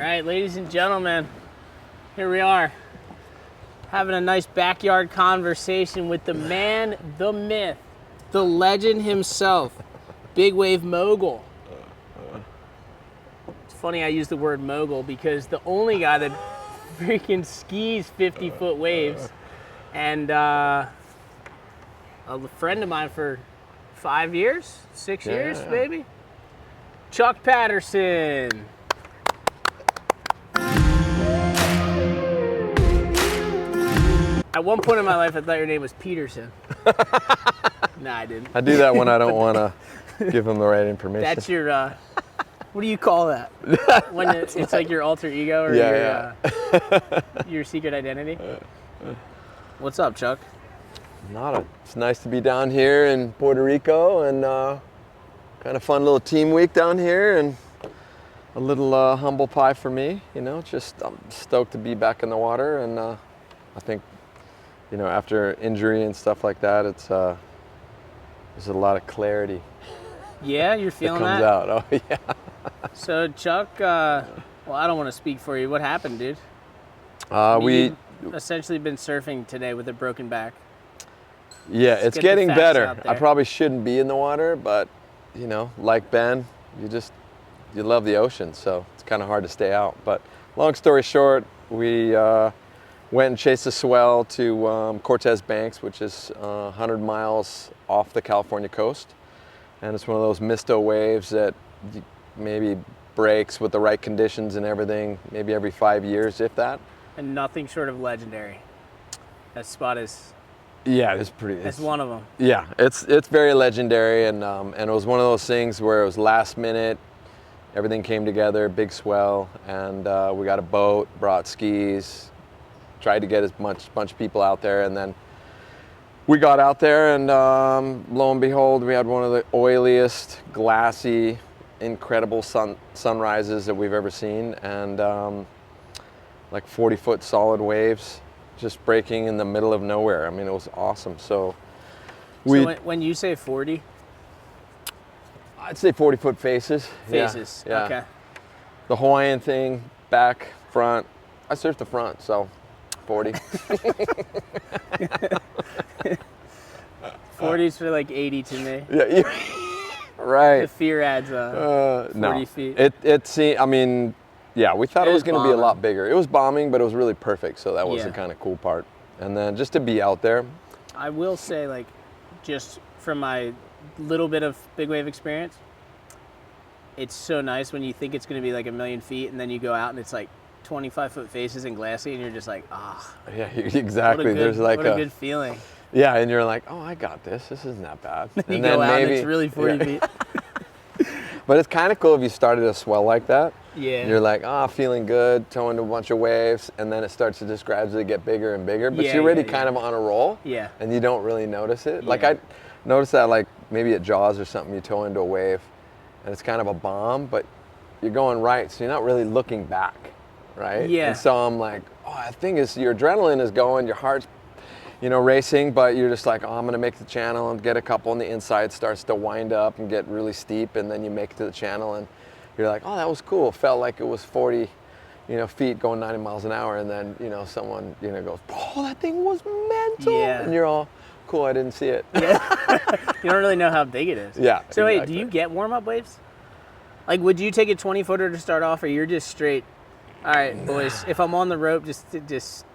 right, ladies and gentlemen, here we are, having a nice backyard conversation with the man, the myth, the legend himself, big wave mogul. It's funny I use the word mogul because the only guy that freaking skis 50-foot waves, and a friend of mine for 5 years, 6 years, maybe, Chuck Patterson. At one point in my life, I thought your name was Peterson. Nah, I didn't. I do that when I don't want to give them the right information. That's your, what do you call that? When it's like your alter ego or your secret identity? What's up, Chuck? It's nice to be down here in Puerto Rico, and kind of fun little team week down here, and a little humble pie for me. You know, just I'm stoked to be back in the water, and I think, you know, after injury and stuff like that, it's there's a lot of clarity. Yeah, you're feeling that that? comes out. Oh yeah. So Chuck, well, I don't want to speak for you. What happened, dude? You've essentially been surfing today with a broken back. Yeah, Let's it's get the getting facts better. out there. I probably shouldn't be in the water, but you know, like Ben, you love the ocean, so it's kind of hard to stay out. But long story short, we went and chased a swell to Cortes Bank, which is 100 miles off the California coast, and it's one of those misto waves that maybe breaks with the right conditions and everything, maybe every 5 years, if that. And nothing short of legendary. That spot is. Yeah, it's pretty. It's one of them. Yeah, it's very legendary, and it was one of those things where it was last minute. Everything came together, big swell, and we got a boat, brought skis, tried to get as bunch of people out there, and then we got out there, and lo and behold, we had one of the oiliest, glassy, incredible sunrises that we've ever seen, and like 40-foot solid waves just breaking in the middle of nowhere. I mean, it was awesome. So when you say 40? I'd say 40-foot faces. Faces, yeah. Okay. The Hawaiian thing, back, front. I surfed the front, so 40. 40's for like 80 to me. Yeah, right. The fear adds 40 feet. I mean, yeah, we thought it was going to be a lot bigger. It was bombing, but it was really perfect, so that was the kind of cool part. And then just to be out there. I will say, like, just from my little bit of big wave experience, it's so nice when you think it's going to be like 1,000,000 feet, and then you go out and it's like 25-foot faces and glassy, and you're just like, ah. Yeah, exactly. What a good feeling. Yeah, and you're like, oh, I got this. This isn't that bad. And you go out and it's really 40 feet. But it's kind of cool if you started a swell like that. Yeah. You're like, feeling good, towing a bunch of waves, and then it starts to just gradually get bigger and bigger, but you're already kind of on a roll. Yeah. And you don't really notice it. Like I noticed that, like maybe at Jaws or something, you tow into a wave, and it's kind of a bomb, but you're going right, so you're not really looking back, right? Yeah. And so I'm like, the thing is, your adrenaline is going, your heart's, racing, but you're just like, I'm gonna make the channel and get a couple on the inside, starts to wind up and get really steep, and then you make it to the channel, and you're like, that was cool. It felt like it was 40, feet going 90 miles an hour, and then, someone, goes, that thing was mental. Yeah. And you're all, cool, I didn't see it. Yeah. You don't really know how big it is. Yeah. So wait, do you get warm-up waves? Like, would you take a 20-footer to start off, or you're just straight, all right, boys, if I'm on the rope, just...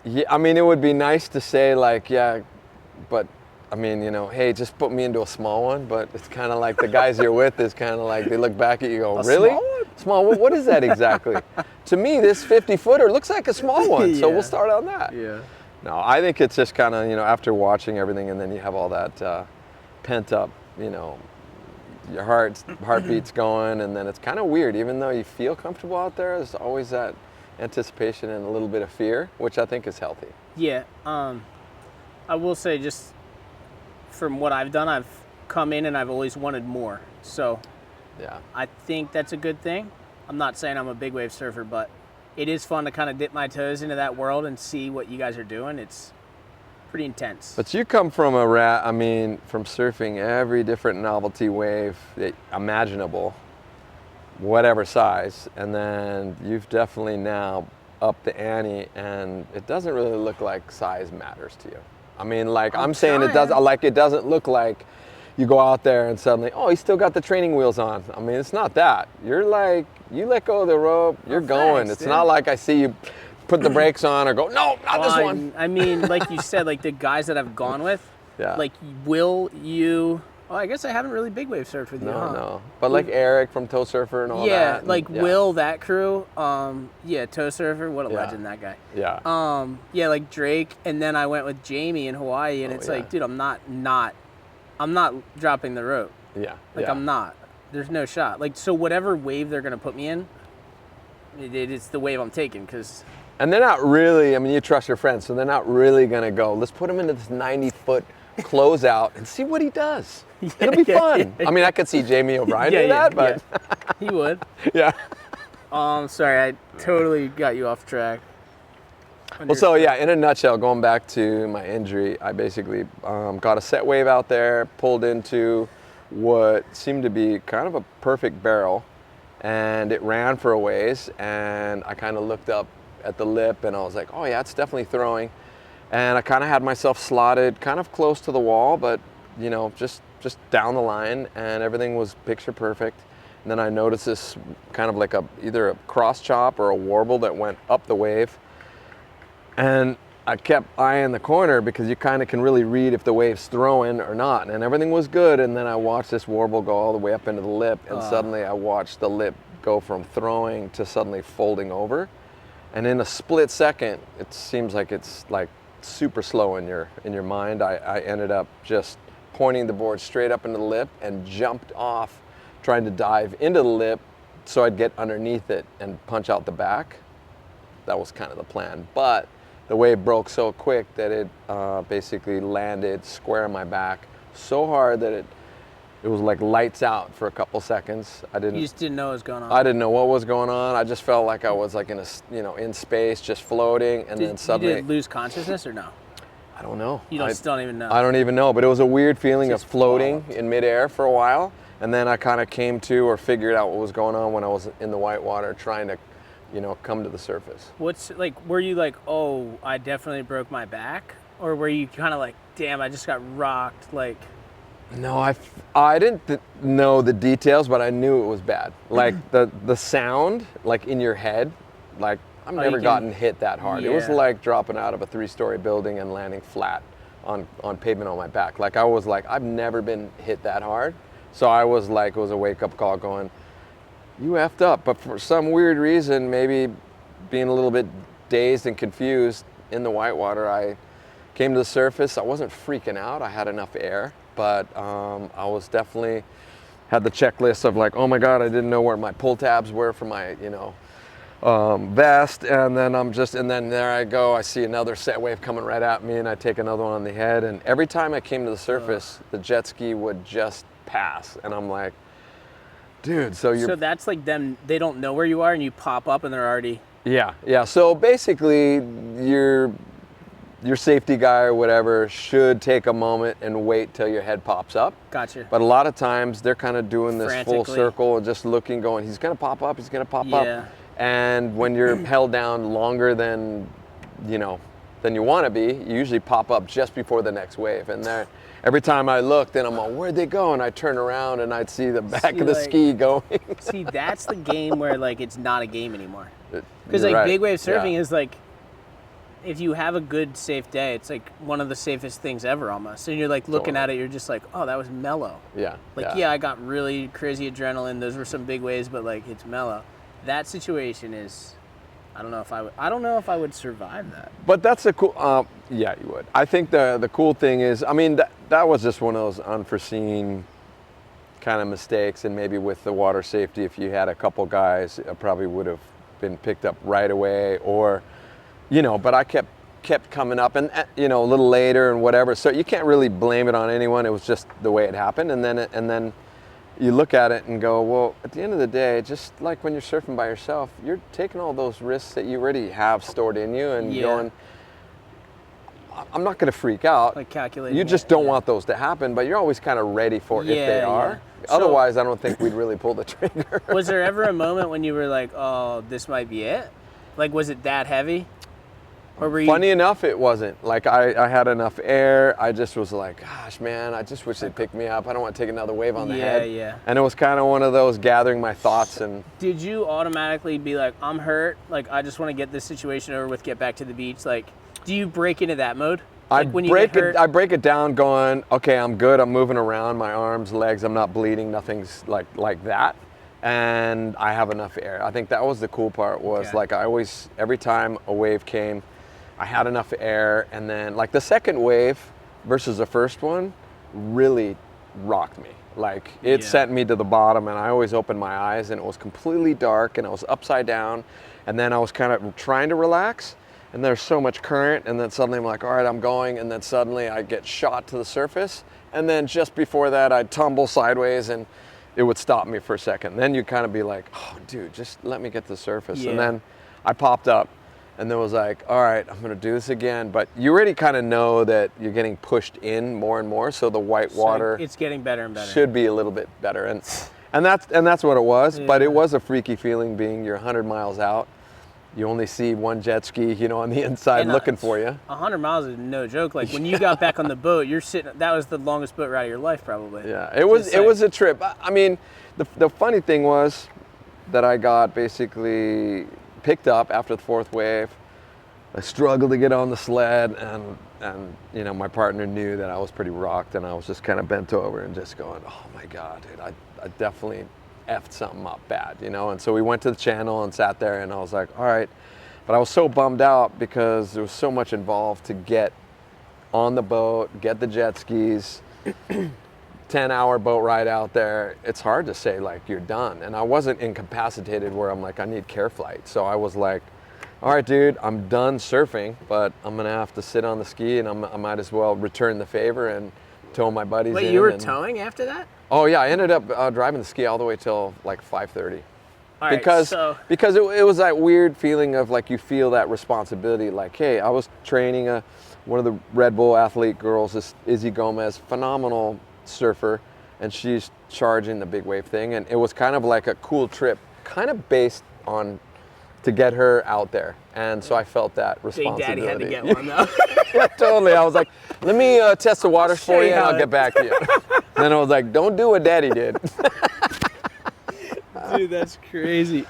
Yeah, I mean, it would be nice to say, like, but, I mean, hey, just put me into a small one, but it's kind of like the guys you're with is kind of like, they look back at you and go, really? Small one? Small one? What is that exactly? To me, this 50-footer looks like a small one, so we'll start on that. Yeah. No, I think it's just kind of, after watching everything, and then you have all that pent up, your heartbeat's going, and then it's kind of weird. Even though you feel comfortable out there, there's always that anticipation and a little bit of fear, which I think is healthy. Yeah. I will say, just from what I've done, I've come in and I've always wanted more. So yeah, I think that's a good thing. I'm not saying I'm a big wave surfer, but it is fun to kind of dip my toes into that world and see what you guys are doing. It's pretty intense. But you come from from surfing every different novelty wave imaginable. whatever size, and then you've definitely now upped the ante, and it doesn't really look like size matters to you. I mean, like I'm saying, it does. Like it doesn't look like you go out there and suddenly, oh, he's still got the training wheels on. I mean, it's not that. You're like, you let go of the rope, you're going. It's not like I see you put the brakes on or go, no, not this one. I mean, like you said, like the guys that I've gone with, like, will you? Oh, I guess I haven't really big wave surfed with you. No. But like Eric from Toe Surfer and all that. Yeah, like Will, that crew. Yeah, Toe Surfer, what a legend, that guy. Yeah. Yeah, like Drake, and then I went with Jamie in Hawaii, and it's like, dude, I'm not dropping the rope. Yeah. Like I'm not. There's no shot. Like, so whatever wave they're gonna put me in, it's the wave I'm taking, because. And they're not really. I mean, you trust your friends, so they're not really gonna go, let's put him into this 90-foot closeout and see what he does. It'll be fun. I mean, I could see Jamie O'Brien do that, but he would. Yeah. Sorry, I totally got you off track. Well, so yeah, in a nutshell, going back to my injury, I basically got a set wave out there, pulled into what seemed to be kind of a perfect barrel, and it ran for a ways, and I kind of looked up at the lip, and I was like, oh yeah, it's definitely throwing. And I kind of had myself slotted kind of close to the wall, but you know, just down the line, and everything was picture perfect. And then I noticed this kind of like either a cross chop or a warble that went up the wave. And I kept eyeing the corner because you kind of can really read if the wave's throwing or not. And everything was good. And then I watched this warble go all the way up into the lip, and suddenly I watched the lip go from throwing to suddenly folding over. And in a split second, it seems like it's like super slow in your mind. I ended up just pointing the board straight up into the lip and jumped off, trying to dive into the lip so I'd get underneath it and punch out the back. That was kind of the plan. But the wave broke so quick that it basically landed square on my back so hard that it was like lights out for a couple seconds. You just didn't know what was going on. I didn't know what was going on. I just felt like I was like in space, just floating, and then suddenly. You did lose consciousness or no? I don't know. You don't even know. I don't even know, but it was a weird feeling of floating in midair for a while, and then I kind of came to or figured out what was going on when I was in the white water trying to, come to the surface. What's like? Were you like, oh, I definitely broke my back, or were you kind of like, damn, I just got rocked, like? No, I didn't know the details, but I knew it was bad. Like the sound, like in your head, like I've never gotten hit that hard. Yeah. It was like dropping out of a 3-story building and landing flat on pavement on my back. Like I was like, I've never been hit that hard. So I was like, it was a wake-up call going, you effed up. But for some weird reason, maybe being a little bit dazed and confused in the whitewater, I came to the surface. I wasn't freaking out. I had enough air. But I was definitely had the checklist of like, oh my God, I didn't know where my pull tabs were for my, vest. And then there I go. I see another set wave coming right at me, and I take another one on the head. And every time I came to the surface, the jet ski would just pass. And I'm like, dude, so that's like them. They don't know where you are, and you pop up, and they're already. Yeah. So basically, your safety guy or whatever should take a moment and wait till your head pops up. Gotcha. But a lot of times they're kind of doing this full circle and just looking, going, he's going to pop up, he's going to pop up. And when you're held down longer than you want to be, you usually pop up just before the next wave. And every time I looked, and I'm like, where'd they go? And I turn around and I'd see the back of the ski going. See, that's the game where like it's not a game anymore. Because like big wave surfing is like, if you have a good, safe day, it's like one of the safest things ever almost. And you're like looking at it, you're just like, oh, that was mellow. Yeah. Like, I got really crazy adrenaline. Those were some big waves, but like it's mellow. That situation is, I don't know if I would survive that. But that's a cool, yeah, you would. I think the cool thing is, I mean, that was just one of those unforeseen kind of mistakes. And maybe with the water safety, if you had a couple guys, it probably would have been picked up right away, or, but I kept coming up and, a little later and whatever. So you can't really blame it on anyone. It was just the way it happened. And then you look at it and go, well, at the end of the day, just like when you're surfing by yourself, you're taking all those risks that you already have stored in you and going, I'm not going to freak out. Like calculating. You just don't want those to happen, but you're always kind of ready for if they are. Otherwise, I don't think we'd really pull the trigger. Was there ever a moment when you were like, oh, this might be it? Like, was it that heavy? Or were you... Funny enough, it wasn't. Like, I had enough air. I just was like, gosh, man, I just wish they'd pick me up. I don't want to take another wave on the head. Yeah. And it was kind of one of those gathering my thoughts. And did you automatically be like, I'm hurt, like, I just want to get this situation over with, get back to the beach? Like, do you break into that mode? Like, I break it down going, okay, I'm good. I'm moving around, my arms, legs, I'm not bleeding. Nothing's like that. And I have enough air. I think that was the cool part was like, I always, every time a wave came, I had enough air. And then like the second wave versus the first one really rocked me. Like it sent me to the bottom, and I always opened my eyes and it was completely dark and I was upside down. And then I was kind of trying to relax, and there's so much current, and then suddenly I'm like, all right, I'm going, and then suddenly I get shot to the surface, and then just before that I'd tumble sideways and it would stop me for a second. Then you'd kind of be like, oh dude, just let me get to the surface. And then I popped up, and then was like, all right, I'm gonna do this again. But you already kind of know that you're getting pushed in more and more, so the white water, it's getting better and better. Should be a little bit better, and that's what it was. But it was a freaky feeling being you're 100 miles out. You only see one jet ski, you know, on the inside looking for you. 100 miles is no joke. Like when you got back on the boat, you're sitting. That was the longest boat ride of your life, probably. Yeah, it was. It was a trip. I mean, the funny thing was that I got basically picked up after the fourth wave. I struggled to get on the sled, and you know, my partner knew that I was pretty rocked, and I was just kind of bent over and just going, oh my God, dude, I definitely effed something up bad, you know. And so we went to the channel and sat there, and I was like, all right. But I was so bummed out because there was so much involved to get on the boat, get the jet skis, 10-hour boat ride out there. It's hard to say like you're done. And I wasn't incapacitated where I'm like, I need care flight. So I was like, all right, dude, I'm done surfing, but I'm gonna have to sit on the ski, and I might as well return the favor and tow my buddies in. Wait, you were towing after that? Oh yeah, I ended up driving the ski all the way till like 5:30. All right, because it was that weird feeling of like you feel that responsibility. Like, hey, I was training one of the Red Bull athlete girls, this Izzy Gomez, phenomenal surfer, and she's charging the big wave thing, and it was kind of like a cool trip, kind of based on to get her out there. And so I felt that responsibility. Big Daddy had to get one though. Yeah, totally. I was like, let me test the waters for you and I'll get back to you. Then I was like, don't do what Daddy did. Dude, that's crazy.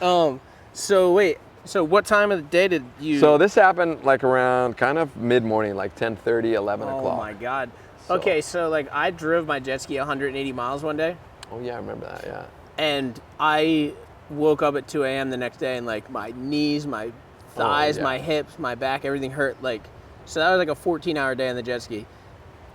So wait, so what time of the day did you... So this happened like around kind of mid-morning, like 10:30, 11 o'clock. Oh my God. Okay, so like I drove my jet ski 180 miles one day. Oh yeah, I remember that, yeah. And I woke up at 2 a.m. the next day, and like my knees, my thighs, my hips, my back, everything hurt. Like, so that was like a 14-hour day on the jet ski.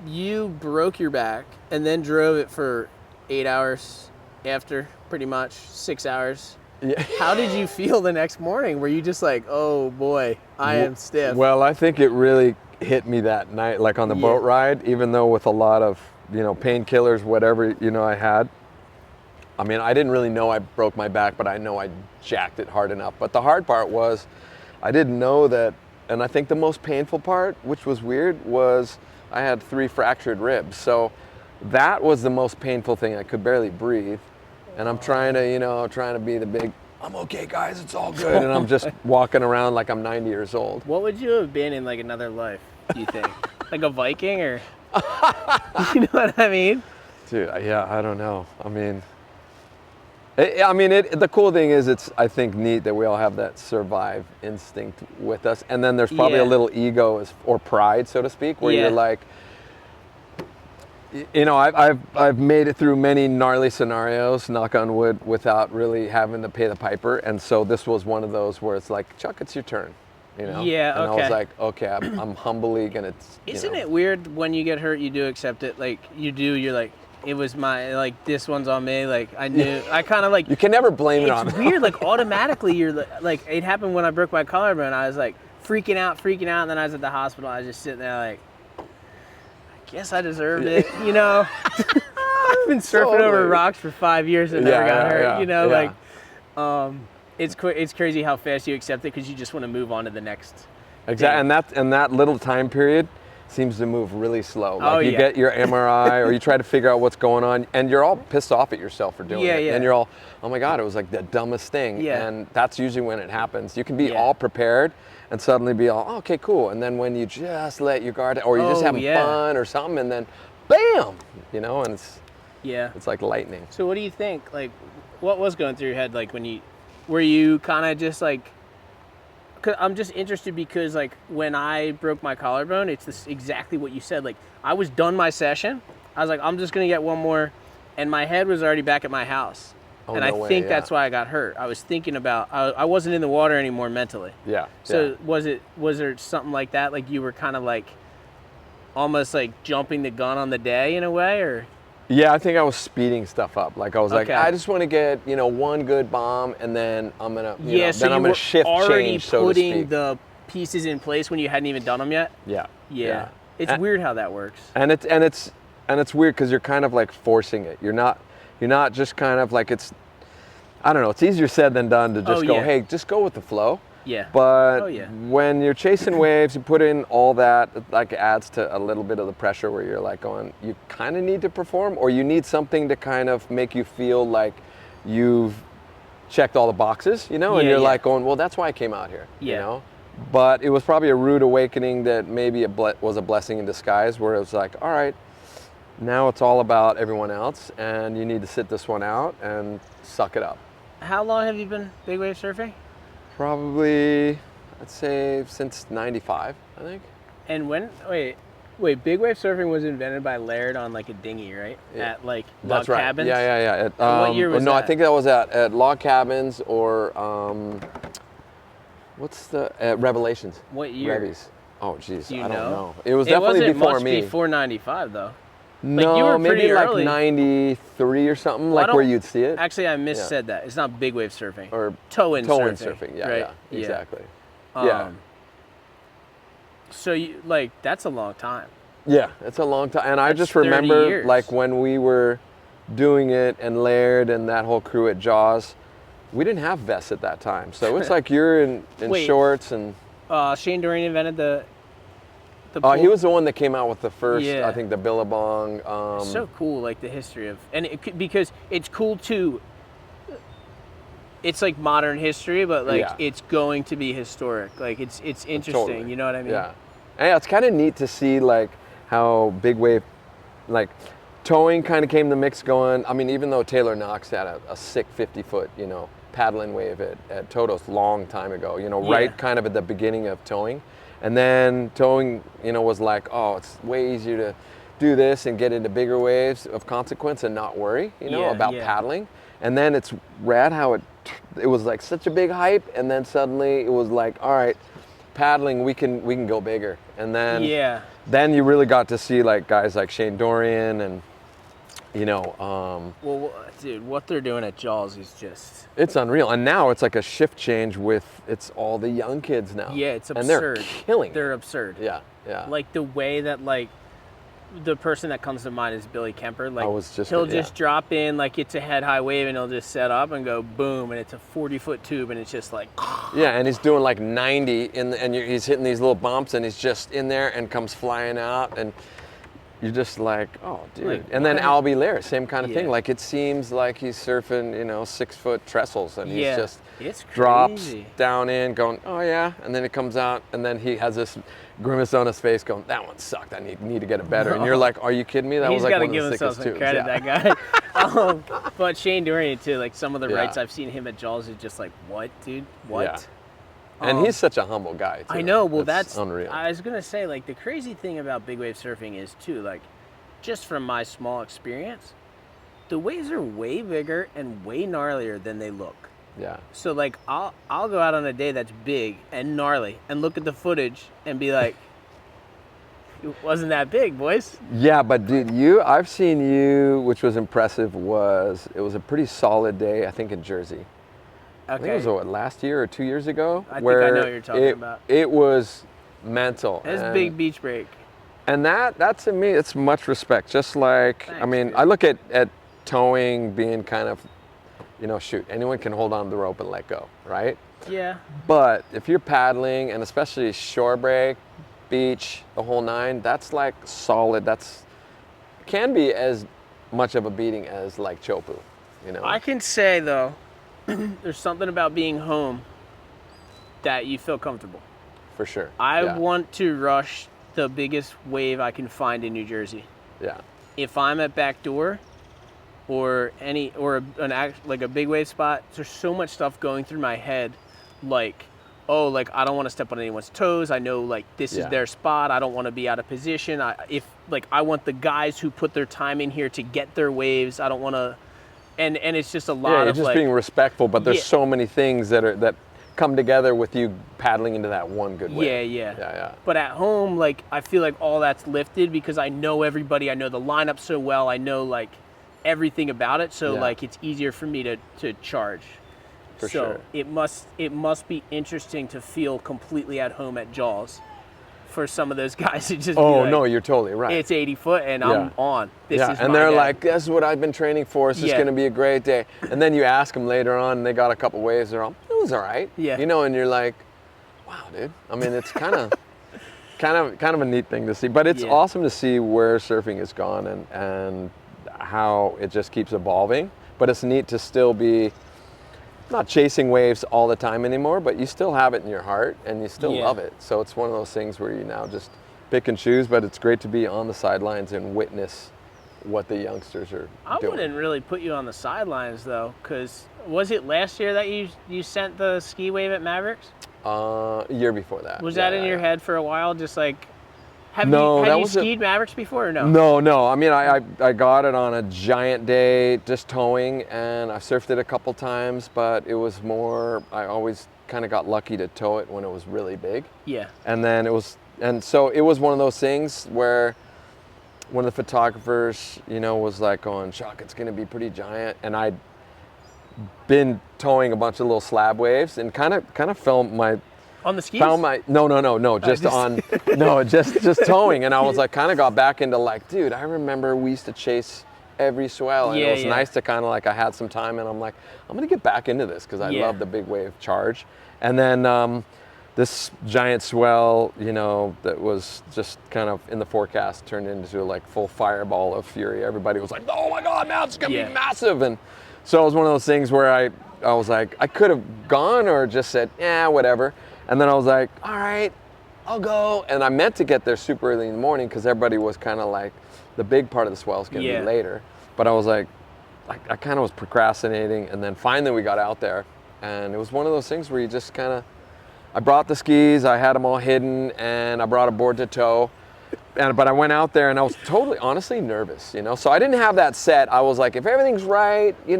You broke your back and then drove it for 8 hours after, pretty much 6 hours. Yeah. How did you feel the next morning? Were you just like, oh boy, I am stiff? Well, I think it really hit me that night, like on the boat ride, even though with a lot of, you know, painkillers, whatever, you know, I had. I mean, I didn't really know I broke my back, but I know I jacked it hard enough. But the hard part was, I didn't know that, and I think the most painful part, which was weird, was I had 3 fractured ribs. So that was the most painful thing. I could barely breathe. And I'm trying to, you know, be the big, I'm okay guys, it's all good. And I'm just walking around like I'm 90 years old. What would you have been in like another life, do you think? Like a Viking, or, you know what I mean? Dude, yeah, I don't know. I mean, the cool thing is it's, I think, neat that we all have that survive instinct with us. And then there's probably a little ego or pride, so to speak, where you're like, you know, I've made it through many gnarly scenarios, knock on wood, without really having to pay the piper. And so this was one of those where it's like, Chuck, it's your turn, you know? Yeah, and I was like, okay, I'm humbly gonna, Isn't it weird when you get hurt, you do accept it? Like, you're like, it was my, like, this one's on me. Like, I knew, I kind of like. You can never blame it on me. It's weird, like, automatically you're like, it happened when I broke my collarbone. I was like freaking out. And then I was at the hospital. I was just sitting there like, I guess I deserved it, you know? I've been surfing over rocks for 5 years and never got hurt, you know? Like, it's crazy how fast you accept it because you just want to move on to the next. Exactly, and that little time period, seems to move really slow. Like Oh, you yeah. get your MRI or you try to figure out what's going on, and you're all pissed off at yourself for doing it. Yeah. And you're all, oh my God, it was like the dumbest thing. Yeah. And that's usually when it happens. You can be Yeah. all prepared and suddenly be all, oh, okay, cool. And then when you just let your guard, or you're just Oh, having yeah. fun or something, and then bam, you know, and Yeah. it's like lightning. So what do you think? Like, what was going through your head? Like were you kind of just like, 'cause I'm just interested because like when I broke my collarbone, it's exactly what you said. Like I was done my session. I was like, I'm just going to get one more. And my head was already back at my house. Oh, and no I way, think yeah. that's why I got hurt. I was thinking about, I wasn't in the water anymore mentally. Yeah. So yeah. was there something like that? Like you were kind of like almost like jumping the gun on the day in a way, or? Yeah, I think I was speeding stuff up. Like I was like, Okay. I just want to get, you know, one good bomb, and then I'm gonna, you know, So then you I'm were gonna shift already change, so to putting speak. the pieces in place when you hadn't even done them yet. Yeah. It's weird how that works. And it's weird because you're kind of like forcing it. You're not just kind of like I don't know. It's easier said than done to just Oh, go, yeah. hey, just go with the flow. Yeah. But Oh, yeah. when you're chasing waves, you put in all that, it like adds to a little bit of the pressure where you're like going, you kind of need to perform, or you need something to kind of make you feel like you've checked all the boxes, you know, and Yeah, you're yeah. like going, well, that's why I came out here, you Yeah. know. But it was probably a rude awakening that maybe was a blessing in disguise, where it was like, all right, now it's all about everyone else, and you need to sit this one out and suck it up. How long have you been big wave surfing? Probably, I'd say since '95, I think. And wait, big wave surfing was invented by Laird on like a dinghy, right? Yeah. At like log That's right. cabins? Yeah. What year was no, I that? think that was at log cabins or what's the Revelations? What year? Revies. Oh, geez, Do you I don't know? know. It was It definitely wasn't before much me. before 95 though. No, you were maybe pretty like early. 93 or something, Well, I like where don't- you'd see it. Actually, I missaid that. It's not big wave surfing. Or toe-in toe-in surfing. surfing. Yeah, right? yeah, exactly. Um, So you like that's a long time. Yeah, it's a long time. And I That's just 30 remember years. like when we were doing it and Laird and that whole crew at Jaws, we didn't have vests at that time. So it's like you're in Wait. shorts and Shane Dorian invented the he pool. was the one that came out with the first, Yeah. I think, the Billabong. So cool, like the history of, and because it's cool too. It's like modern history, but like Yeah. it's going to be historic. Like it's interesting. Totally. You know what I mean? Yeah. And yeah, it's kind of neat to see like how big wave, like towing kind of came in the mix going. I mean, even though Taylor Knox had a sick 50-foot, you know, paddling wave at Toto's long time ago, you know, Yeah. right kind of at the beginning of towing. And then towing, you know, was like, oh, it's way easier to do this and get into bigger waves of consequence and not worry, you know, Yeah, about yeah. paddling. And then it's rad how it was like such a big hype, and then suddenly it was like, all right, paddling, we can go bigger. And then Yeah. then you really got to see like guys like Shane Dorian and, you know, Well, dude, what they're doing at Jaws is just it's unreal. And now it's like a shift change with it's all the young kids now. yeah, it's absurd. And they're killing it. They're absurd. Yeah, yeah. Like the way that like the person that comes to mind is Billy Kemper. Like I was just- he'll yeah. just drop in like it's a head high wave and he'll just set up and go boom and it's a 40-foot tube and it's just like Yeah, and he's doing like 90 he's hitting these little bumps and he's just in there and comes flying out and you're just like, oh, dude. Like, and then what? Albie Lair, same kind of thing. Yeah. Like it seems like he's surfing, you know, 6-foot trestles and Yeah. he's just It's drops crazy. down in going, oh yeah, and then it comes out and then he has this grimace on his face going, that one sucked, I need to get it better. And you're like, are you kidding me? That He's was like got to one give of the himself sickest some tubes. credit, Yeah. that guy. But Shane Dorian too, like some of the Yeah. rights I've seen him at Jaws is just like, what, dude? What? Yeah. And he's such a humble guy too. I know. Well, that's unreal. I was gonna say, like, the crazy thing about big wave surfing is too, like, just from my small experience, the waves are way bigger and way gnarlier than they look. Yeah. So like, I'll go out on a day that's big and gnarly and look at the footage and be like, it wasn't that big, boys. Yeah, but dude, I've seen you, which was impressive, it was a pretty solid day, I think in Jersey. I think it was what, last year or 2 years ago? I think I know what you're talking about. It was mental. That's a and- big beach break. And that to me, it's much respect. Just like, Thanks, I mean, dude. I look at towing being kind of, you know, shoot, anyone can hold on to the rope and let go, right? Yeah. But if you're paddling, and especially shore break, beach, the whole 9, that's like solid. That's can be as much of a beating as like Chopu, you know. I can say though, there's something about being home that you feel comfortable. For sure. I want to rush the biggest wave I can find in New Jersey. Yeah. If I'm at backdoor or like a big wave spot, there's so much stuff going through my head, like, oh, like I don't want to step on anyone's toes. I know like this is their spot. I don't want to be out of position. I want the guys who put their time in here to get their waves. I don't want to, and it's just a lot you're of just like being respectful. But there's so many things that come together with you paddling into that one good wave. Yeah. But at home, like I feel like all that's lifted because I know everybody. I know the lineup so well. I know like everything about it. So like it's easier for me to charge. For sure. It must be interesting to feel completely at home at Jaws for some of those guys to just no, you're totally right. It's 80 foot and I'm on. This is and my they're day. like, this is what I've been training for. This is going to be a great day. And then you ask them later on, and they got a couple waves. They're all, it was all right. Yeah. You know, and you're like, wow, dude. I mean, it's kind of a neat thing to see. But it's awesome to see where surfing has gone and how it just keeps evolving. But it's neat to still be not chasing waves all the time anymore, but you still have it in your heart and you still love it. So it's one of those things where you now just pick and choose, but it's great to be on the sidelines and witness what the youngsters are doing. I wouldn't really put you on the sidelines though, because was it last year that you sent the ski wave at Mavericks? A year before that. Was that in your head for a while? Just like, have No, you skied Mavericks before or no? No. I mean, I got it on a giant day, just towing, and I surfed it a couple times, but it was more, I always kind of got lucky to tow it when it was really big. Yeah. And so it was one of those things where one of the photographers, was like going, Chuck, it's going to be pretty giant. And I'd been towing a bunch of little slab waves and kind of filmed my... On the skis? Just towing. And I was like, kind of got back into like, dude, I remember we used to chase every swell. And it was nice to kind of like, I had some time and I'm like, I'm going to get back into this because I love the big wave charge. And then this giant swell, that was just kind of in the forecast turned into like full fireball of fury. Everybody was like, oh my God, now it's going to be massive. And so it was one of those things where I was like, I could have gone or just said, whatever. And then I was like, all right, I'll go. And I meant to get there super early in the morning because everybody was kind of like, the big part of the swell is going to be later. But I was like, I kind of was procrastinating. And then finally we got out there. And it was one of those things where you just kind of, I brought the skis, I had them all hidden, and I brought a board to tow. But I went out there and I was totally, honestly nervous, So I didn't have that set. I was like, if everything's right, I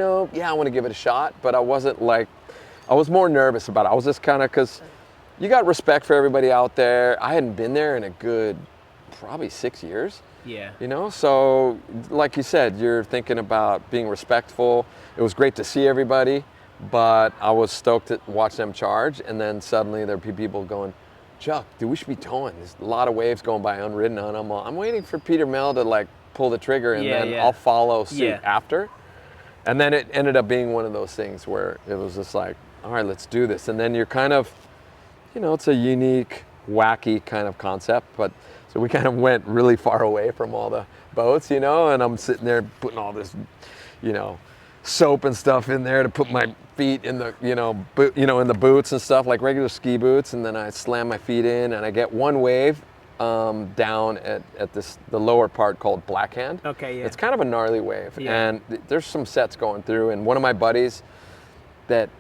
want to give it a shot. But I wasn't like, I was more nervous about it. I was just kind of, because you got respect for everybody out there. I hadn't been there in a good, probably 6 years. Yeah. So like you said, you're thinking about being respectful. It was great to see everybody, but I was stoked to watch them charge. And then suddenly there'd be people going, Chuck, dude, we should be towing. There's a lot of waves going by unridden on them. I'm waiting for Peter Mel to like pull the trigger and then I'll follow suit after. And then it ended up being one of those things where it was just like, all right, let's do this. And then you're kind of, it's a unique, wacky kind of concept. But so we kind of went really far away from all the boats, and I'm sitting there putting all this, soap and stuff in there to put my feet in the, in the boots and stuff, like regular ski boots. And then I slam my feet in and I get one wave down at the lower part called Blackhand. Okay, yeah. It's kind of a gnarly wave. Yeah. And there's some sets going through. And one of my buddies that,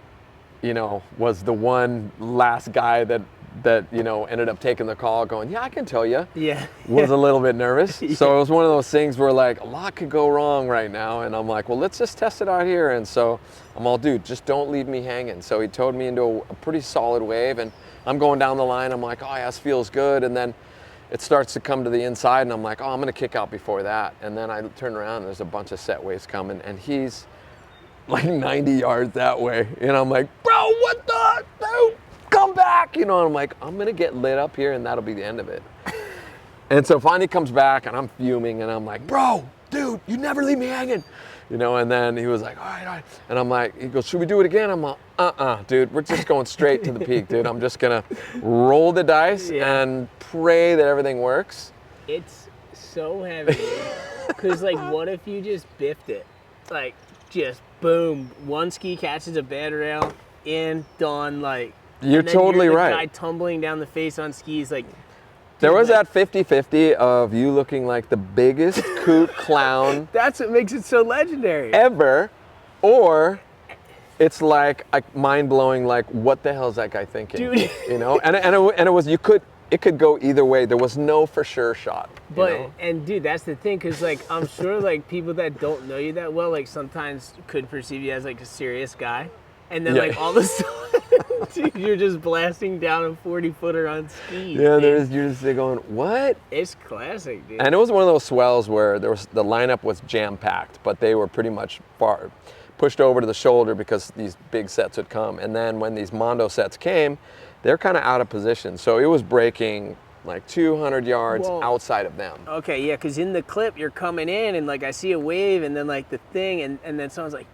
was the one last guy that ended up taking the call going, I can tell you. Yeah. Was a little bit nervous. So it was one of those things where like a lot could go wrong right now. And I'm like, well, let's just test it out here. And so I'm all, dude, just don't leave me hanging. So he towed me into a pretty solid wave and I'm going down the line. I'm like, oh, yeah, this feels good. And then it starts to come to the inside and I'm like, oh, I'm going to kick out before that. And then I turn around and there's a bunch of set waves coming and he's like 90 yards that way. And I'm like, bro, what the, dude? Come back, and I'm like, I'm gonna get lit up here and that'll be the end of it. And so finally comes back and I'm fuming and I'm like, bro, dude, you never leave me hanging. you know, and then he was like, all right. And I'm like, he goes, should we do it again? I'm like, dude, we're just going straight to the peak, dude. I'm just gonna roll the dice and pray that everything works. It's so heavy. Cause like, what if you just biffed it? Like, just boom, one ski catches a bed rail, in, done, like. You're totally you're the right. guy tumbling down the face on skis, like. There was that 50-50 of you looking like the biggest kook clown. That's what makes it so legendary. Ever, or it's like mind blowing. Like, what the hell is that guy thinking? Dude. You know, and it was it could go either way. There was no for sure shot. But and dude, that's the thing, cause like I'm sure like people that don't know you that well, like sometimes could perceive you as like a serious guy, and then like all of a sudden, dude, you're just blasting down a 40-footer on skis. Yeah, you're just going, what? It's classic, dude. And it was one of those swells where the lineup was jam packed, but they were pretty much pushed over to the shoulder because these big sets would come. And then when these Mondo sets came, they're kind of out of position. So it was breaking like 200 yards outside of them. Okay, yeah, because in the clip you're coming in and like I see a wave and then like the thing and then someone's like,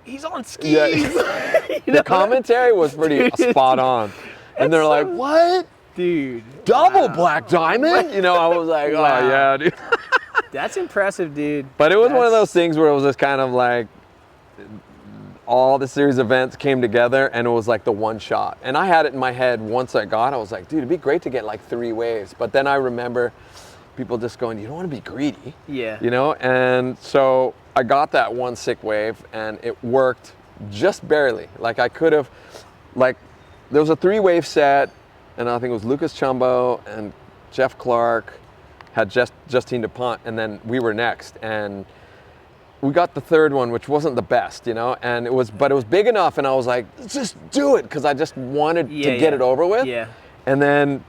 he's on skis. Yeah. You know? The commentary was pretty spot on. And they're like, what? Dude. Double black diamond? You know, I was like, oh yeah, dude. That's impressive, dude. But it was one of those things where it was just kind of like, all the series of events came together and it was like the one shot. And I had it in my head once I was like, dude, it'd be great to get like 3 waves. But then I remember people just going, you don't want to be greedy. Yeah. You know, and so I got that one sick wave and it worked just barely. Like I could have, like, there was a 3-wave set and I think it was Lucas Chumbo and Jeff Clark had Justine DuPont, and then we were next. And we got the 3rd one, which wasn't the best, you know, and but it was big enough, and I was like, let's just do it, because I just wanted to get it over with. Yeah. And then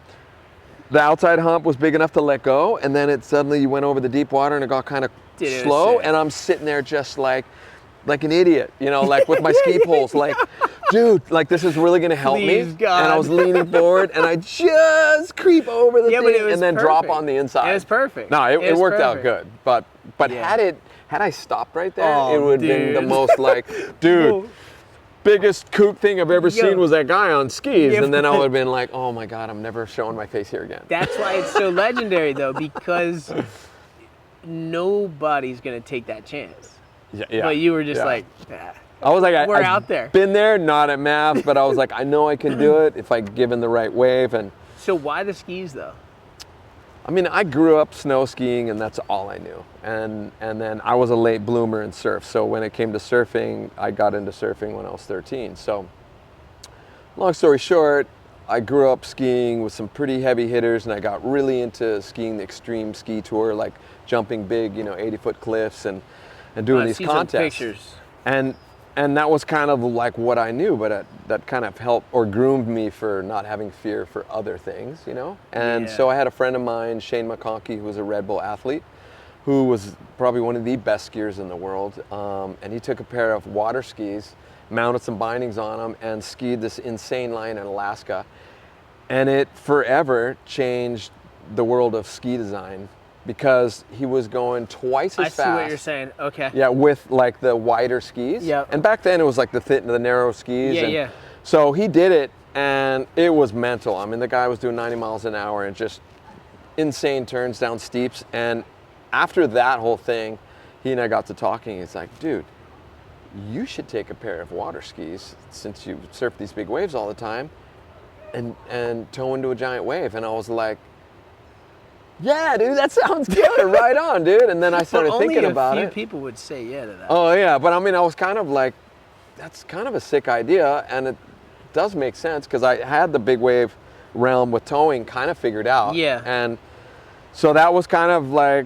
the outside hump was big enough to let go, and then it suddenly you went over the deep water, and it got kind of slow, and I'm sitting there just like an idiot, you know, like with my ski poles, like, dude, like this is really gonna help me. God. And I was leaning forward, and I just creep over the thing, and then drop on the inside. It was perfect. No, it worked out good, but had I stopped right there, it would have been the most like, dude, biggest kook thing I've ever seen was that guy on skis. And then I would have been like, oh my God, I'm never showing my face here again. That's why it's so legendary though, because nobody's going to take that chance. Yeah. But you were just like, I was like, we're out there. Been there, not at Mav, but I was like, I know I can do it if I given the right wave. And so why the skis though? I mean, I grew up snow skiing and that's all I knew. And then I was a late bloomer in surf. So when it came to surfing, I got into surfing when I was 13. So long story short, I grew up skiing with some pretty heavy hitters, and I got really into skiing the extreme ski tour, like jumping big, 80-foot cliffs and doing these contests. Pictures. And that was kind of like what I knew, but that kind of helped or groomed me for not having fear for other things, And so I had a friend of mine, Shane McConkey, who was a Red Bull athlete, who was probably one of the best skiers in the world. And he took a pair of water skis, mounted some bindings on them, and skied this insane line in Alaska. And it forever changed the world of ski design, because he was going twice as fast. I see what you're saying. Okay. Yeah, with like the wider skis. Yeah. And back then it was like the narrow skis. Yeah. So he did it, and it was mental. I mean, the guy was doing 90 miles an hour and just insane turns down steeps. And after that whole thing, he and I got to talking. He's like, dude, you should take a pair of water skis, since you surf these big waves all the time, and tow into a giant wave. And I was like, yeah, dude, that sounds good. Right on, dude. And then I started thinking about it. Only a few people would say yeah to that. Oh, yeah. But I mean, I was kind of like, that's kind of a sick idea. And it does make sense, because I had the big wave realm with towing kind of figured out. Yeah. And so that was kind of like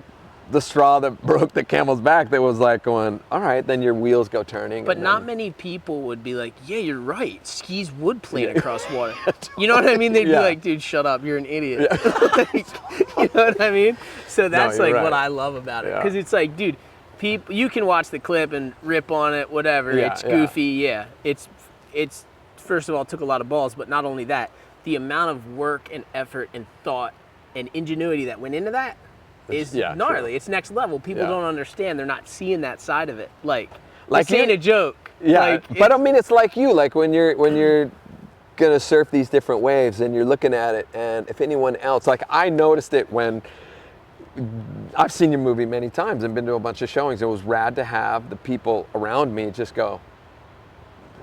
the straw that broke the camel's back, that was like going, all right, then your wheels go turning. But not many people would be like, yeah, you're right. Skis would plane across water. You know what I mean? They'd be like, dude, shut up. You're an idiot. Yeah. You know what I mean? So that's what I love about it. Because it's like, dude, people, you can watch the clip and rip on it, whatever. It's goofy. Yeah. It's first of all, it took a lot of balls, but not only that, the amount of work and effort and thought and ingenuity that went into that, is yeah, gnarly. true. It's next level. People Yeah. don't understand. They're not seeing that side of it. Like Like this ain't you- a joke. Yeah, Like, but I mean, it's like you, like when you're gonna surf these different waves and you're looking at it, and if anyone else, like I noticed it when I've seen your movie many times and been to a bunch of showings. It was rad to have the people around me just go,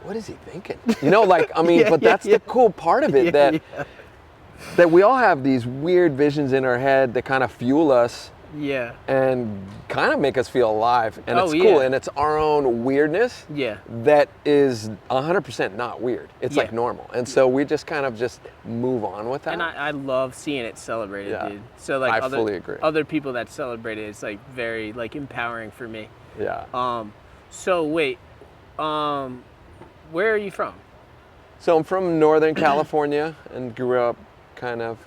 what is he thinking? You know, like, I mean, Yeah, but yeah, that's yeah. the cool part of it, Yeah, that yeah. that we all have these weird visions in our head that kind of fuel us Yeah. and kind of make us feel alive. And Oh, it's cool. yeah. And it's our own weirdness Yeah. that is 100% not weird. It's Yeah. like normal. And so we just kind of just move on with that. And I love seeing it celebrated, Yeah. dude. So like I fully agree. other people that celebrate it, it's like very like empowering for me. Yeah. So wait, where are you from? So I'm from Northern California and grew up kind of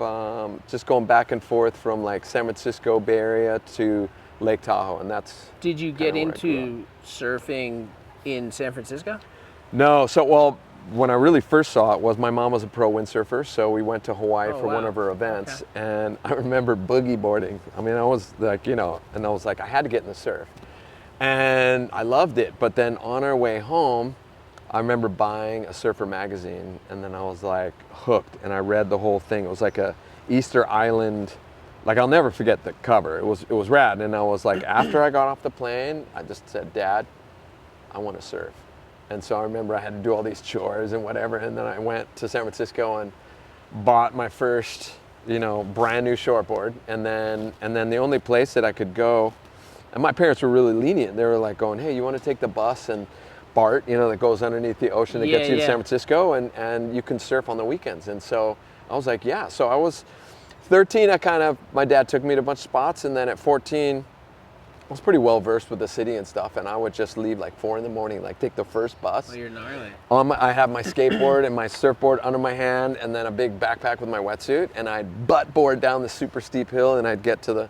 just going back and forth from like San Francisco Bay Area to Lake Tahoe, and that's. Did you get kinda where I grew into surfing in San Francisco? No, so well, when I really first saw it was my mom was a pro windsurfer, so we went to Hawaii Oh, for one wow. of her events, Okay. and I remember boogie boarding. I mean, I was like, you know, and I was like, I had to get in the surf, and I loved it. But then on our way home, I remember buying a surfer magazine, and then I was like hooked, and I read the whole thing. It was like a Easter Island, like I'll never forget the cover. It was rad, and I was like, after I got off the plane, I just said, Dad, I want to surf. And so I remember I had to do all these chores and whatever, and then I went to San Francisco and bought my first, you know, brand new shortboard, and then the only place that I could go, and my parents were really lenient. They were like going, hey, you want to take the bus and BART, you know, that goes underneath the ocean that gets you to San Francisco, and you can surf on the weekends. And so I was like, yeah. So I was 13, my dad took me to a bunch of spots, and then at 14, I was pretty well versed with the city and stuff, and I would just leave like 4 in the morning, like take the first bus. Oh, you're gnarly. I have my skateboard and my surfboard under my hand, and then a big backpack with my wetsuit, and I'd butt board down the super steep hill, and I'd get to the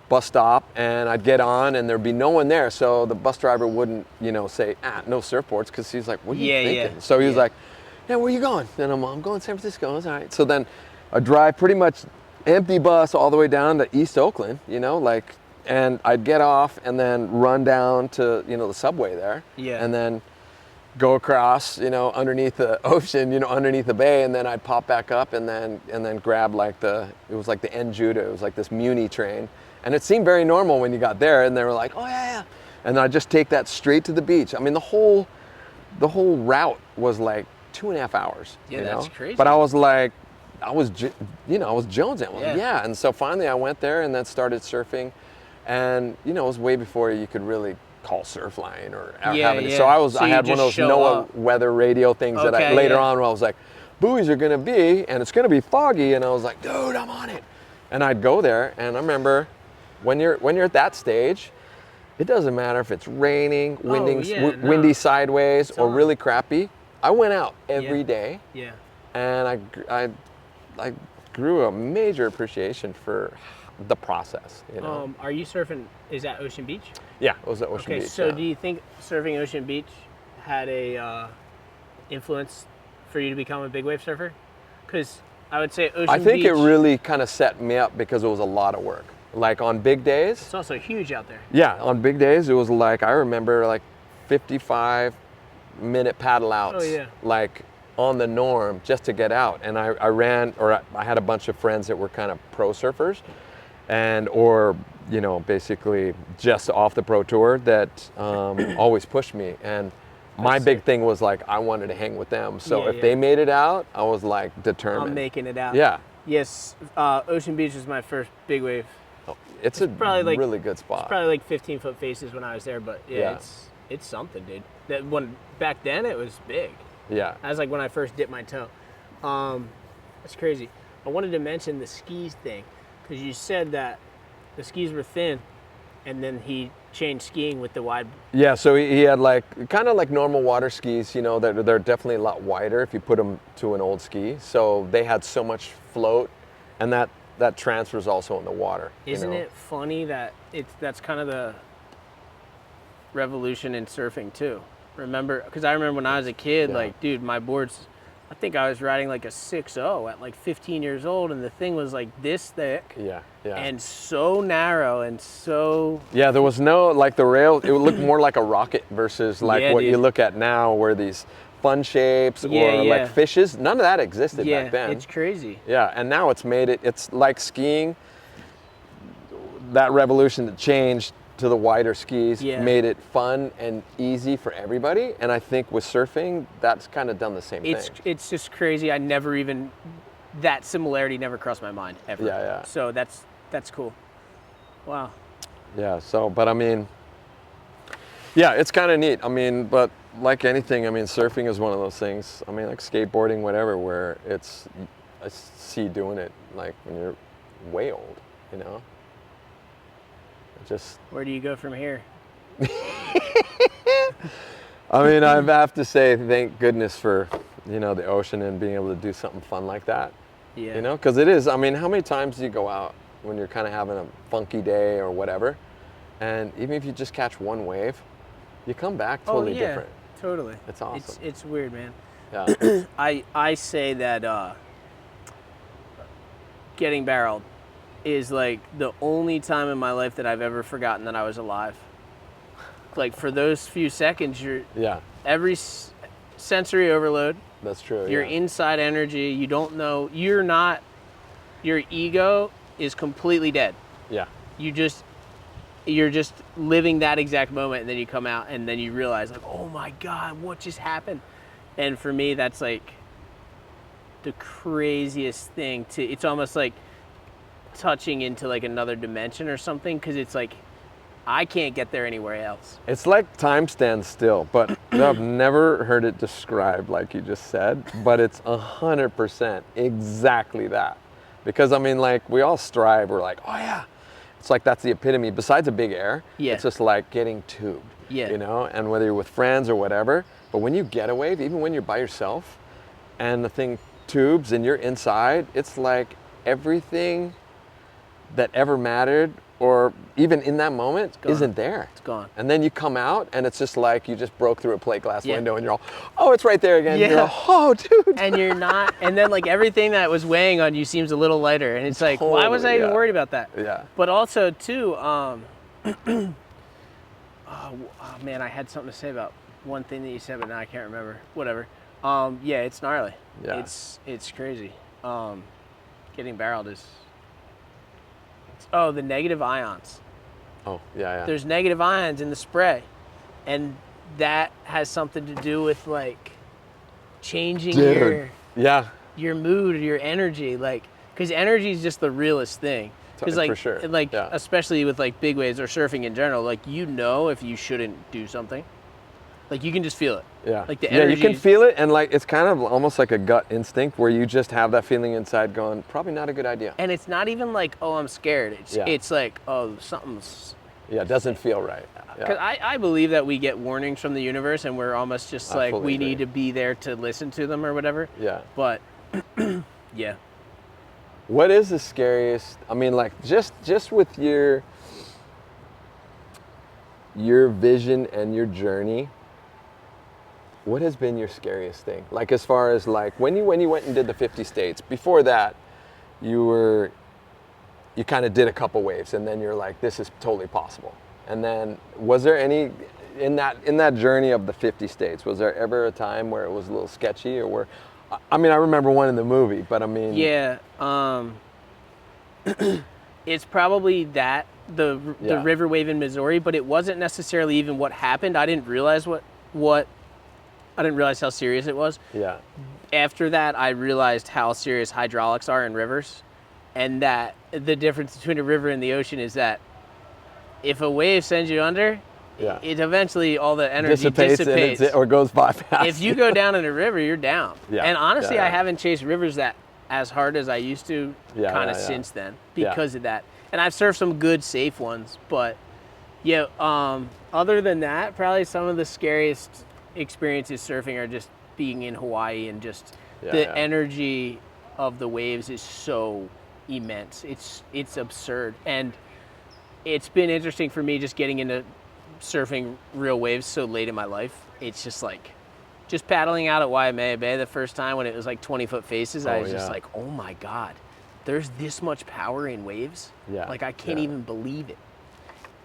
bus stop, and I'd get on, and there'd be no one there, so the bus driver wouldn't, you know, say, no surfboards, because he's like, what are you thinking? Yeah. So he was like, yeah, where you going? And I'm going to San Francisco. That's all right. So then I drive pretty much empty bus all the way down to East Oakland, you know, like, and I'd get off and then run down to, you know, the subway there. Yeah. And then go across, you know, underneath the ocean, you know, underneath the bay, and then I'd pop back up and then grab like it was like the Njuda, it was like this Muni train. And it seemed very normal when you got there, and they were like, oh yeah. And I'd just take that straight to the beach. I mean, the whole route was like 2.5 hours. Yeah, you that's know? crazy. But I was like, I was jonesing. I was like, Yeah. yeah. And so finally I went there and then started surfing. And, you know, it was way before you could really call Surfline or Yeah, have it. yeah. So So I you had one of just those show NOAA up. weather radio things that Okay, later yeah. on where I was like, buoys are going to be, and it's going to be foggy. And I was like, dude, I'm on it. And I'd go there. And I remember when you're at that stage, it doesn't matter if it's raining, windy sideways, or on. really crappy. I went out every day, Yeah. and I grew a major appreciation for the process. You know? Are you surfing? Is that Ocean Beach? Yeah, it was at Ocean Okay, Beach. so yeah. do you think surfing Ocean Beach had a influence for you to become a big wave surfer? Because I would say Ocean Beach. I think it really kind of set me up because it was a lot of work. Like on big days. It's also huge out there. Yeah, on big days it was like, I remember like 55-minute paddle outs. Oh, yeah. Like on the norm just to get out. And I had a bunch of friends that were kind of pro surfers or, you know, basically just off the pro tour that always pushed me. And my big thing was like, I wanted to hang with them. So if they made it out, I was like determined. I'm making it out. Yeah. Yes, Ocean Beach was my first big wave. It's a probably like- really good spot. It's probably like 15-foot faces when I was there, but Yeah. it's something, dude. That when back then it was big. Yeah. That was like when I first dipped my toe. That's crazy. I wanted to mention the skis thing because you said that the skis were thin, and then he changed skiing with the wide. Yeah, so he had like kind of like normal water skis, you know, they're definitely a lot wider if you put them to an old ski. So they had so much float, and that transfers also in the water. Isn't it funny that that's kind of the revolution in surfing too? Remember, because I remember when I was a kid, Yeah. like, dude, my boards I think I was riding like a 6.0 at like 15 years old, and the thing was like this thick. Yeah, yeah. And so narrow and so. Yeah, there was no, like the rail, it would look more like a rocket versus like Yeah, what dude. you look at now where these fun shapes or like fishes. None of that existed back then. It's crazy. Yeah, and now it's made it, it's like skiing. That revolution that changed to the wider skis made it fun and easy for everybody. And I think with surfing, that's kind of done the same thing. It's just crazy. I never even, that similarity never crossed my mind ever. Yeah, yeah. So that's cool. Wow. Yeah, so, but I mean, yeah, it's kind of neat. I mean, but like anything, I mean, surfing is one of those things, I mean, like skateboarding, whatever, where it's, I see doing it like when you're way old, you know? Just. Where do you go from here? I mean, I have to say, thank goodness for, you know, the ocean and being able to do something fun like that. Yeah. You know, because it is, I mean, how many times do you go out when you're kind of having a funky day or whatever, and even if you just catch one wave, you come back totally different. Totally. It's awesome. It's weird, man. Yeah. I say that getting barreled is like the only time in my life that I've ever forgotten that I was alive. Like for those few seconds, you're every sensory overload. That's true. Your inside energy, you don't know, you're not, your ego is completely dead. Yeah. You're just living that exact moment, and then you come out and then you realize like, oh my God, what just happened? And for me, that's like the craziest thing it's almost like touching into like another dimension or something, because it's like I can't get there anywhere else. It's like time stands still, but I've never heard it described like you just said, but it's 100% exactly that. Because I mean, like we all strive, we're like, oh yeah, it's like that's the epitome. Besides a big air, it's just like getting tubed, you know, and whether you're with friends or whatever, but when you get a wave, even when you're by yourself and the thing tubes and you're inside, it's like everything that ever mattered or even in that moment isn't there. It's gone. And then you come out and it's just like you just broke through a plate glass window and you're all, oh, it's right there again. Yeah. You're all, oh, dude. And you're not, and then like everything that was weighing on you seems a little lighter. And it's like, why was I even worried about that? Yeah. But also too, oh man, I had something to say about one thing that you said, but now I can't remember. Whatever. Yeah, it's gnarly. Yeah. It's crazy. Getting barreled is, the negative ions. Oh, yeah. There's negative ions in the spray. And that has something to do with like changing your mood or your energy. Like, because energy is just the realest thing. Because like, for sure. Like especially with like big waves or surfing in general, like you know if you shouldn't do something. Like you can just feel it. Yeah. Like the energy. Yeah, you can feel it, and like it's kind of almost like a gut instinct where you just have that feeling inside going, probably not a good idea. And it's not even like, oh, I'm scared. It's like, oh, something's. Yeah, it doesn't feel right. Because I believe that we get warnings from the universe, and we're almost just like we need to be there to listen to them or whatever. Yeah. But yeah. What is the scariest? I mean, like just with your vision and your journey. What has been your scariest thing? Like as far as like when you went and did the 50 states, before that, you kind of did a couple waves and then you're like, this is totally possible. And then was there any, in that journey of the 50 states, was there ever a time where it was a little sketchy or where, I mean, I remember one in the movie, but I mean. Yeah, it's probably the river wave in Missouri, but it wasn't necessarily even what happened. I didn't realize I didn't realize how serious it was. Yeah. After that, I realized how serious hydraulics are in rivers, and that the difference between a river and the ocean is that if a wave sends you under, it eventually all the energy dissipates. Or goes by fast. If you go down in a river, you're down. Yeah. And honestly, I haven't chased rivers that as hard as I used to since then because of that. And I've surfed some good, safe ones, but other than that, probably some of the scariest experiences surfing are just being in Hawaii and just the energy of the waves is so immense. It's absurd. And it's been interesting for me just getting into surfing real waves so late in my life. It's just like just paddling out at Waimea Bay the first time when it was like 20-foot faces, I was just yeah. like, oh my God, there's this much power in waves. Yeah, Like I can't yeah. even believe it.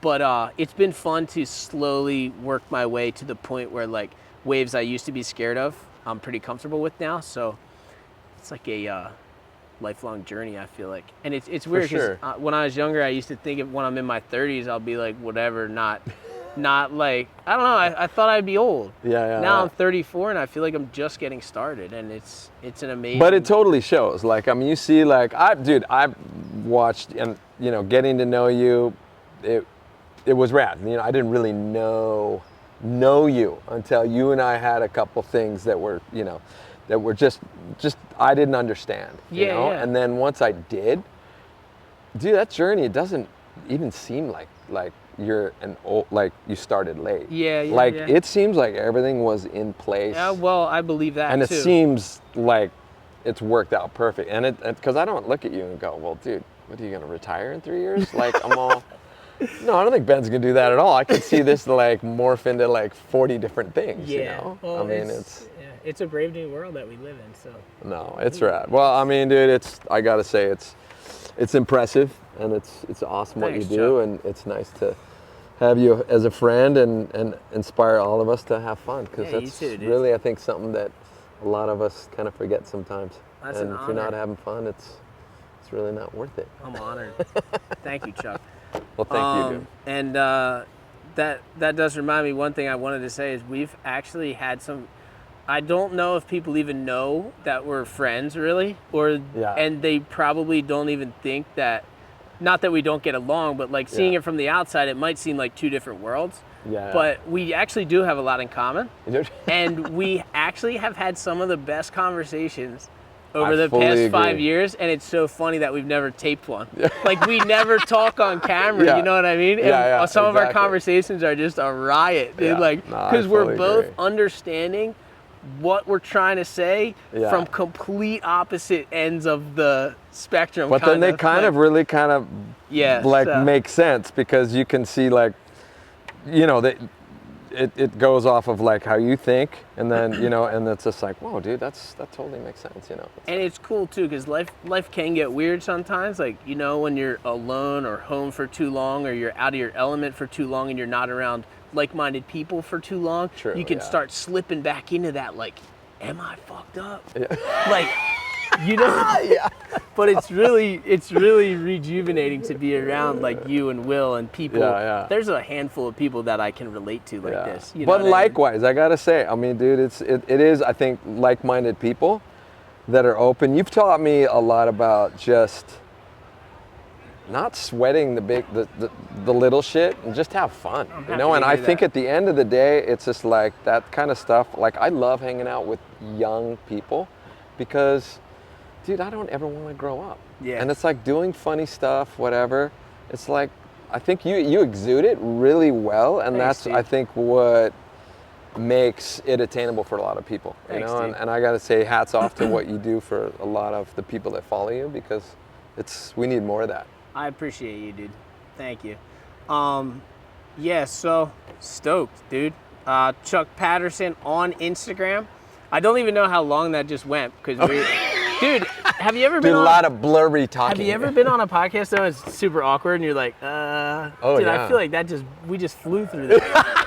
But it's been fun to slowly work my way to the point where like waves I used to be scared of, I'm pretty comfortable with now. So it's like a lifelong journey, I feel like. And it's weird because sure. when I was younger, I used to think of when I'm in my 30s, I'll be like, whatever, not like, I don't know, I thought I'd be old. Yeah. Now I'm 34 and I feel like I'm just getting started, and it's an amazing. But it totally shows. Like, I mean, you see, like, I've watched, and, you know, getting to know you, it was rad. You know, I didn't really know you until you and I had a couple things that were, you know, that were just I didn't understand. You know? Yeah. And then once I did, dude, that journey, it doesn't even seem like you're an old, like you started late. Yeah. Like it seems like everything was in place. Yeah, well, I believe that and too. it seems like it's worked out perfect. And because I don't look at you and go, well, dude, what are you gonna retire in 3 years? Like I'm all. No, I don't think Ben's gonna do that at all. I can see this like morph into like 40 different things. Yeah. You know? Well, I mean, it's a brave new world that we live in. So. No, it's rad. Well, I mean, dude, I gotta say, it's impressive, and it's awesome what Thanks, you do, Chuck. and it's nice to have you as a friend and inspire all of us to have fun, because Yeah, that's you too, dude. really, I think, something that a lot of us kind of forget sometimes. That's and an if you're not honor. having fun, it's really not worth it. I'm honored. Thank you, Chuck. Well, thank you, dude. And that does remind me, one thing I wanted to say is we've actually had some, I don't know if people even know that we're friends really, and they probably don't even think that, not that we don't get along, but like seeing it from the outside, it might seem like two different worlds. Yeah. But we actually do have a lot in common. You know? And we actually have had some of the best conversations over I the fully past agree. 5 years, and it's so funny that we've never taped one. Like we never talk on camera, Yeah. you know what I mean? And Yeah, some of our exactly. conversations are just a riot, dude. Yeah. Like, No, I because we're fully both agree. understanding what we're trying to say from complete opposite ends of the spectrum. But then they kind of really make sense, because you can see, like, you know, it goes off of like how you think, and then you know, and it's just like, whoa, dude, that totally makes sense, you know. And it's cool too, because life can get weird sometimes. Like, you know, when you're alone or home for too long, or you're out of your element for too long, and you're not around like-minded people for too long, True, you can yeah. start slipping back into that. Like, am I fucked up? Yeah. Like, you know. Yeah. But it's really rejuvenating to be around like you and Will and people. Yeah. There's a handful of people that I can relate to like this. You know But what I mean? likewise, I gotta say, I mean, dude, it is, I think, like-minded people that are open. You've taught me a lot about just not sweating the little shit, and just have fun, you know. happy And to I hear think that. at the end of the day, it's just like that kind of stuff. Like, I love hanging out with young people, because, dude, I don't ever want to grow up. Yeah. And it's like doing funny stuff, whatever. It's like, I think you exude it really well, and Thanks, that's, dude. I think, what makes it attainable for a lot of people. Thanks, you know, dude. and I gotta say, hats off to what you do for a lot of the people that follow you, because we need more of that. I appreciate you, dude. Thank you. Yeah, so stoked, dude. Chuck Patterson on Instagram. I don't even know how long that just went, because dude, have you ever been Did a on lot of blurry talking. Have you ever been on a podcast though? It's super awkward, and you're like, dude, yeah. I feel like we just flew through that.